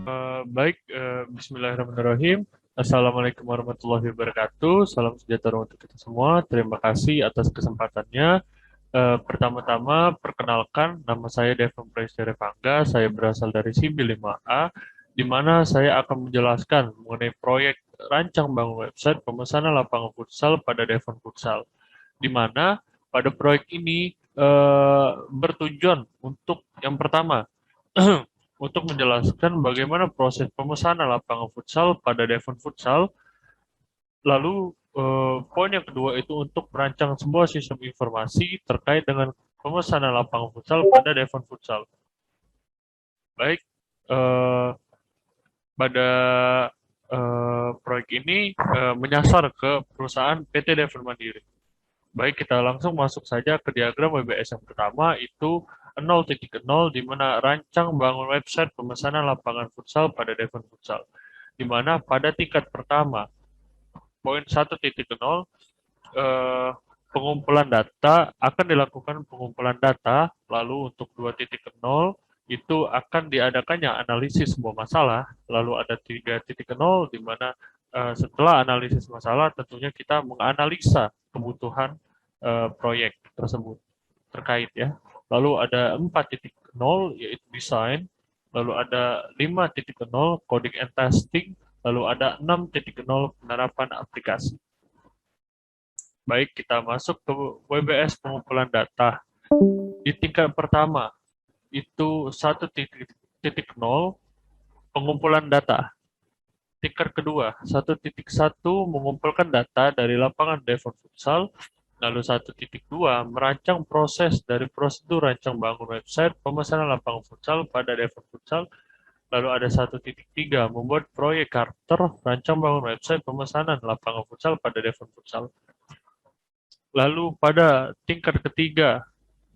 Bismillahirrahmanirrahim. Assalamualaikum warahmatullahi wabarakatuh. Salam sejahtera untuk kita semua. Terima kasih atas kesempatannya. Pertama-tama, perkenalkan, nama saya Devon Prestera. Saya berasal dari SIBI 5A, di mana saya akan menjelaskan mengenai proyek rancang bangun website pemesanan lapangan futsal pada Devon Futsal, di mana pada proyek ini bertujuan untuk yang pertama untuk menjelaskan bagaimana proses pemesanan lapangan futsal pada Devon Futsal. Lalu poin yang kedua itu untuk merancang sebuah sistem informasi terkait dengan pemesanan lapangan futsal pada Devon Futsal. Baik, eh, pada proyek ini menyasar ke perusahaan PT Devon Mandiri. Baik, kita langsung masuk saja ke diagram WBS yang pertama, itu 0.0, di mana rancang bangun website pemesanan lapangan futsal pada Devon Futsal. Di mana pada tingkat pertama, poin 1.0, pengumpulan data, akan dilakukan pengumpulan data, lalu untuk 2.0, itu akan diadakannya analisis sebuah masalah, lalu ada 3.0, di mana setelah analisis masalah, tentunya kita menganalisa kebutuhan proyek tersebut terkait ya. Lalu ada 4.0 yaitu desain, lalu ada 5.0 coding and testing, lalu ada 6.0 penerapan aplikasi. Baik, kita masuk ke WBS pengumpulan data. Di tingkat pertama itu 1.0 pengumpulan data. Tingkat kedua 1.1 mengumpulkan data dari lapangan Devon Futsal. Lalu 1.2 merancang proses dari prosedur rancang bangun website pemesanan lapangan futsal pada Devon Futsal. Lalu ada 1.3 membuat proyek charter rancang bangun website pemesanan lapangan futsal pada Devon Futsal. Lalu pada tingkat ketiga,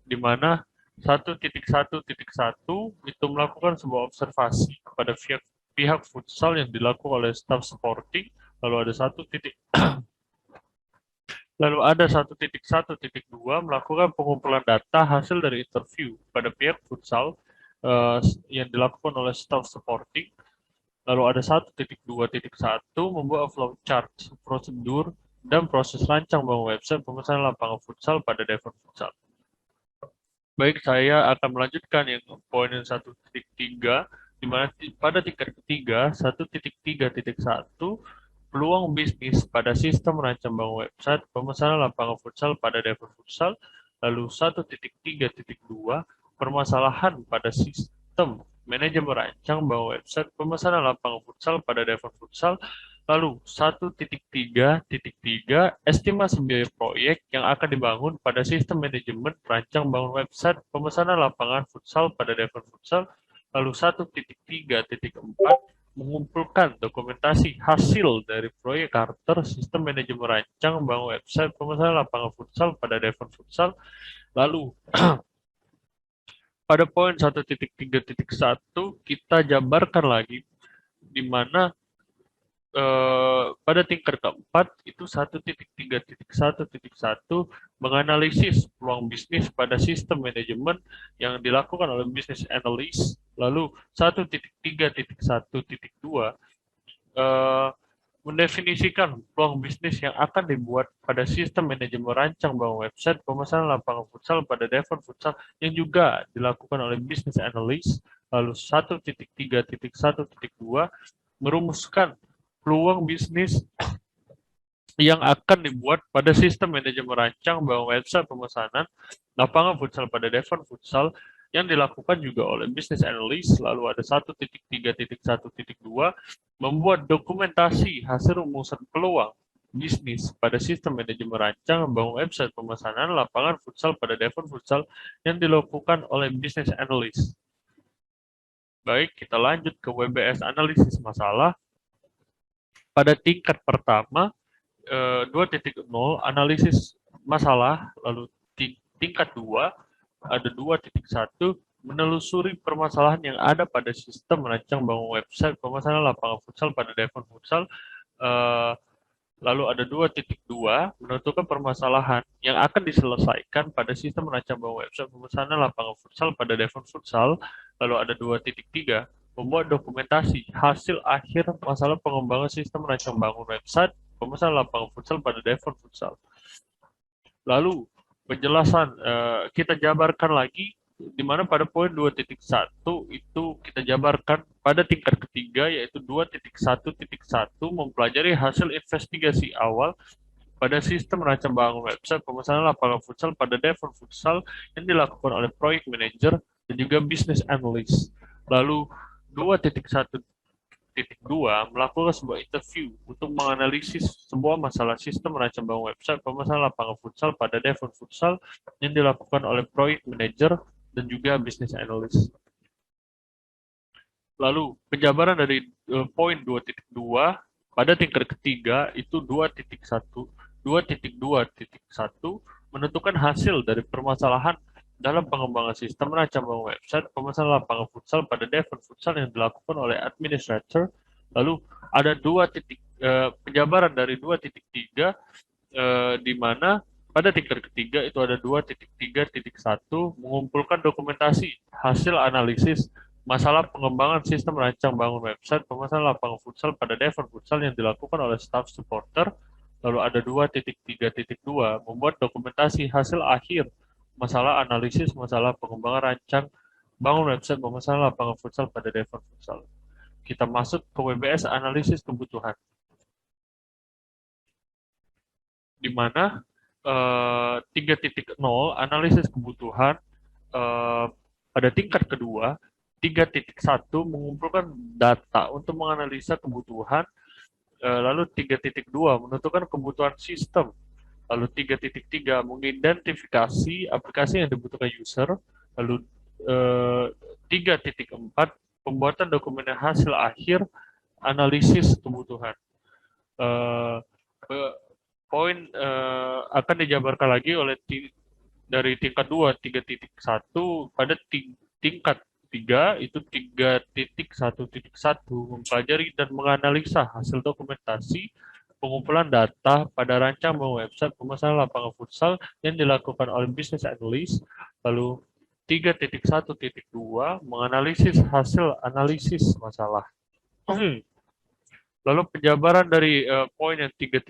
di mana 1.1.1 itu melakukan sebuah observasi kepada pihak futsal yang dilakukan oleh staff supporting. Lalu ada 1.1.2 melakukan pengumpulan data hasil dari interview pada pihak futsal yang dilakukan oleh staff supporting. Lalu ada 1.2.1 membuat flowchart, prosedur, dan proses rancang bangun website pemesanan lapangan futsal pada Devon Futsal. Baik, saya akan melanjutkan yang poin yang 1.3, di mana pada tingkat ketiga 1.3.1 peluang bisnis pada sistem rancang bangun website pemesanan lapangan futsal pada Devon Futsal. Lalu 1.3.2 permasalahan pada sistem manajemen rancang bangun website pemesanan lapangan futsal pada Devon Futsal. Lalu 1.3.3 estimasi biaya proyek yang akan dibangun pada sistem manajemen rancang bangun website pemesanan lapangan futsal pada Devon Futsal. Lalu 1.3.4 mengumpulkan dokumentasi hasil dari proyek charter sistem manajemen rancang bangun website pemesanan lapangan futsal pada Devon Futsal. Lalu pada poin 1.3.1 kita jabarkan lagi, di mana pada tingkat keempat itu 1.3.1.1 menganalisis peluang bisnis pada sistem manajemen yang dilakukan oleh business analyst. Lalu 1.3.1.2 mendefinisikan peluang bisnis yang akan dibuat pada sistem manajemen rancang bangun website pemesanan lapangan futsal pada Devon Futsal yang juga dilakukan oleh business analyst. Lalu 1.3.1.2 merumuskan peluang bisnis yang akan dibuat pada sistem manajemen rancang bangun website pemesanan lapangan futsal pada Devon Futsal yang dilakukan juga oleh business analyst. Lalu ada 1.3.1.2 membuat dokumentasi hasil rumusan peluang bisnis pada sistem manajemen rancang bangun website pemesanan lapangan futsal pada Devon Futsal yang dilakukan oleh business analyst. Baik, kita lanjut ke WBS analisis masalah. Pada tingkat pertama 2.0 analisis masalah, lalu tingkat 2 ada 2.1 menelusuri permasalahan yang ada pada sistem merancang bangun website pemesanan lapangan futsal pada Devon Futsal. Lalu ada 2.2 menentukan permasalahan yang akan diselesaikan pada sistem merancang bangun website pemesanan lapangan futsal pada Devon Futsal. Lalu ada 2.3 membuat dokumentasi hasil akhir masalah pengembangan sistem rancang bangun website pemesanan lapangan futsal pada Devon Futsal. Lalu penjelasan kita jabarkan lagi di mana pada poin 2.1 itu kita jabarkan pada tingkat ketiga yaitu 2.1.1 mempelajari hasil investigasi awal pada sistem rancang bangun website pemesanan lapangan futsal pada Devon Futsal yang dilakukan oleh project manager dan juga business analyst. Lalu 2.1.2 melakukan sebuah interview untuk menganalisis sebuah masalah sistem rancang bangun website pemesanan lapangan futsal pada Devon Futsal yang dilakukan oleh project manager dan juga business analyst. Lalu penjabaran dari poin 2.2 pada tingkat ketiga itu 2.2.1 menentukan hasil dari permasalahan dalam pengembangan sistem rancang bangun website pemesanan lapangan futsal pada Devon Futsal yang dilakukan oleh administrator. Lalu ada penjabaran dari 2.3 di mana pada tingkat ketiga itu ada 2.3.1 mengumpulkan dokumentasi hasil analisis masalah pengembangan sistem rancang bangun website pemesanan lapangan futsal pada Devon Futsal yang dilakukan oleh staff supporter. Lalu ada 2.3.2 membuat dokumentasi hasil akhir masalah analisis masalah pengembangan rancang bangun website pemesanan lapangan futsal pada Devon Futsal. Kita masuk ke WBS analisis kebutuhan, di mana 3.0 analisis kebutuhan pada tingkat kedua. 3.1 mengumpulkan data untuk menganalisa kebutuhan, lalu 3.2 menentukan kebutuhan sistem, lalu 3.3 mengidentifikasi aplikasi yang dibutuhkan user, lalu 3.4 pembuatan dokumen hasil akhir analisis kebutuhan. Poin akan dijabarkan lagi oleh dari tingkat 2 3.1 pada tingkat 3 itu 3.1.1 mempelajari dan menganalisa hasil dokumentasi pengumpulan data pada rancang bangun website pemesanan lapangan futsal yang dilakukan oleh business analyst. Lalu 3.1.2 menganalisis hasil analisis masalah. Lalu penjabaran dari poin yang 3.2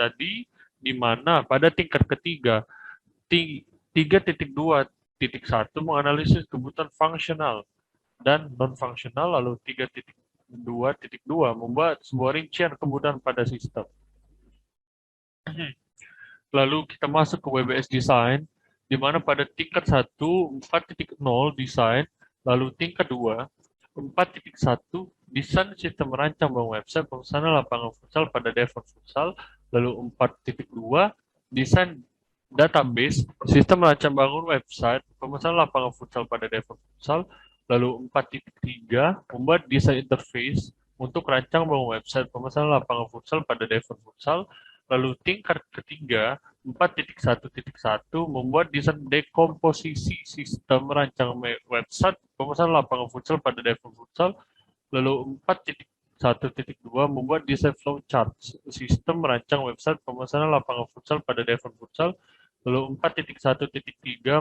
tadi, di mana pada tingkat ketiga 3.2.1 menganalisis kebutuhan fungsional dan non-fungsional, lalu 3.2.2 membuat sebuah rincian kebutuhan pada sistem. Lalu kita masuk ke WBS Design, di mana pada tingkat 1, 4.0 desain, lalu tingkat 2, 4.1 desain sistem rancang bangun website pemesanan lapangan futsal pada Devon Futsal, lalu 4.2 desain database sistem rancang bangun website pemesanan lapangan futsal pada Devon Futsal, lalu 4.3 membuat desain interface untuk rancang bangun website pemesanan lapangan futsal pada Devon Futsal, lalu tingkat ketiga 4.1.1 membuat desain dekomposisi sistem rancang website pemesanan lapangan futsal pada Devon Futsal, lalu 4.1.2 membuat desain flowchart sistem rancang website pemesanan lapangan futsal pada Devon Futsal, lalu 4.1.3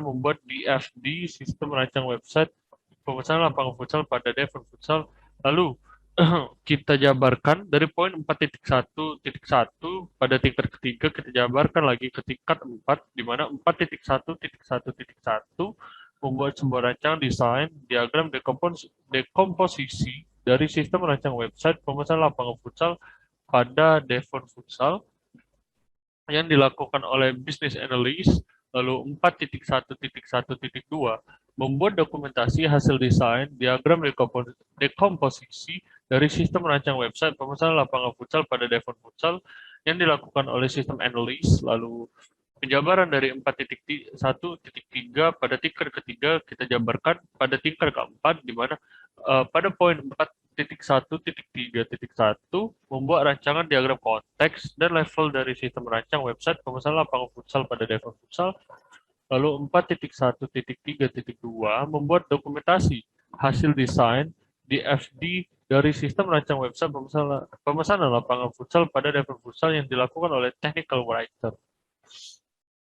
membuat DFD sistem rancang website pemesanan lapangan futsal pada Devon Futsal. Lalu kita jabarkan dari poin 4.1.1 pada tingkat ketiga kita jabarkan lagi ke tingkat 4, di mana 4.1.1.1 membuat sebuah rancangan desain diagram dekomposisi dari sistem rancang website pemesanan lapangan futsal pada Devon Futsal yang dilakukan oleh business analyst. Lalu 4.1.1.2 membuat dokumentasi hasil desain diagram dekomposisi dari sistem rancang website pemesanan lapangan futsal pada Devon Futsal yang dilakukan oleh sistem analyst. Lalu penjabaran dari 4.1.3 pada tingkat ketiga kita jabarkan pada tingkat keempat, di mana pada poin 4.1.3.1 membuat rancangan diagram konteks dan level dari sistem rancang website pemesanan lapangan futsal pada Devon Futsal. Lalu 4.1.3.2 membuat dokumentasi hasil desain DFD dari sistem rancang website pemesanan lapangan futsal pada Devon Futsal yang dilakukan oleh technical writer.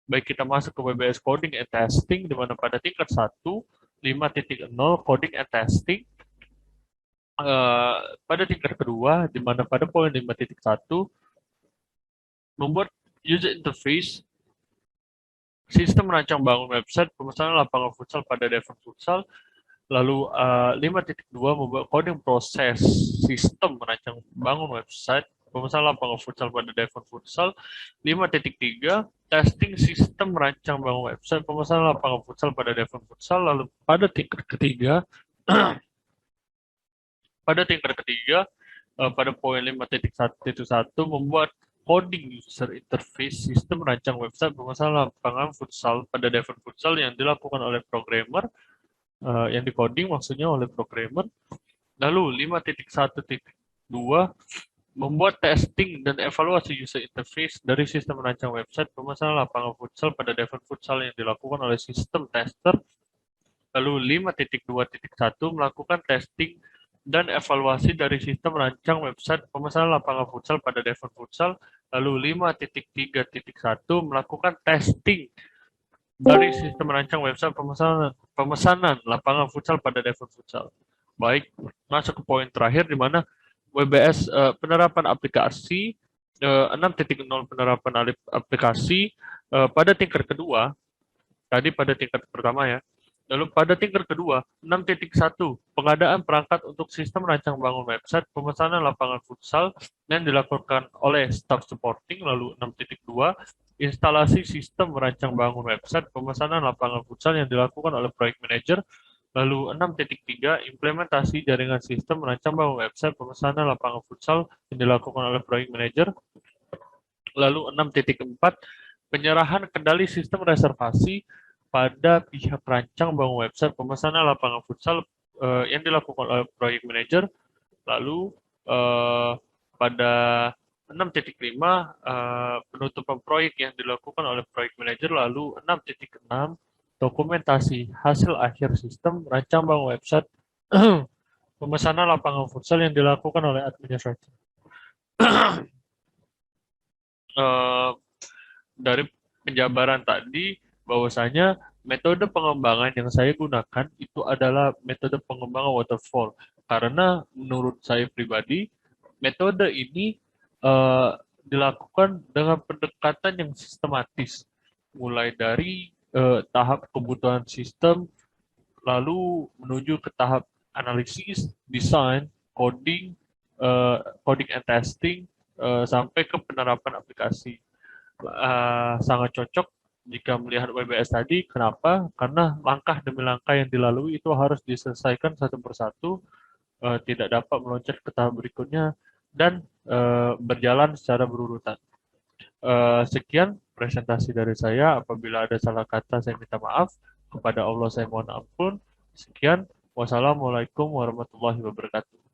Baik, kita masuk ke WBS Coding and Testing, di mana pada tingkat 1, 5.0 Coding and Testing, pada tingkat kedua, di mana pada poin 5.1 membuat user interface sistem merancang bangun website pemesanan lapangan futsal pada Devon Futsal. Lalu 5.2 membuat coding proses sistem merancang bangun website pemesanan lapangan futsal pada Devon Futsal. 5.3 testing sistem merancang bangun website pemesanan lapangan futsal pada Devon Futsal. Lalu pada tingkat ketiga pada poin 5.1.1 membuat coding user interface sistem merancang website pemesanan lapangan futsal pada Devon Futsal yang dilakukan oleh programmer, yang dikoding maksudnya oleh programmer. Lalu 5.1.2 membuat testing dan evaluasi user interface dari sistem merancang website pemesanan lapangan futsal pada Devon Futsal yang dilakukan oleh sistem tester. Lalu 5.2.1 melakukan testing dan evaluasi dari sistem merancang website pemesanan lapangan futsal pada Devon Futsal. Lalu 5.3.1 melakukan testing dari sistem merancang website pemesanan lapangan futsal pada Devon Futsal. Baik, masuk ke poin terakhir di mana WBS penerapan aplikasi 6.0 penerapan aplikasi pada tingkat kedua. Tadi pada tingkat pertama ya. Lalu pada tingkat kedua, 6.1 pengadaan perangkat untuk sistem merancang bangun website pemesanan lapangan futsal yang dilakukan oleh staff supporting. Lalu 6.2 instalasi sistem merancang bangun website pemesanan lapangan futsal yang dilakukan oleh project manager. Lalu 6.3 implementasi jaringan sistem merancang bangun website pemesanan lapangan futsal yang dilakukan oleh project manager. Lalu 6.4 penyerahan kendali sistem reservasi pada pihak perancang bangun website pemesanan lapangan futsal yang dilakukan oleh project manager. Lalu pada 6.5 penutupan proyek yang dilakukan oleh project manager. Lalu 6.6 dokumentasi hasil akhir sistem merancang bangun website pemesanan lapangan futsal yang dilakukan oleh administrator. Dari penjabaran tadi bahwasanya metode pengembangan yang saya gunakan itu adalah metode pengembangan waterfall karena menurut saya pribadi metode ini dilakukan dengan pendekatan yang sistematis mulai dari tahap kebutuhan sistem lalu menuju ke tahap analisis, desain, coding, coding and testing sampai ke penerapan aplikasi. Sangat cocok jika melihat WBS tadi. Kenapa? Karena langkah demi langkah yang dilalui itu harus diselesaikan satu persatu, tidak dapat meloncat ke tahap berikutnya, dan berjalan secara berurutan. Sekian presentasi dari saya. Apabila ada salah kata, saya minta maaf. Kepada Allah saya mohon ampun. Sekian. Wassalamualaikum warahmatullahi wabarakatuh.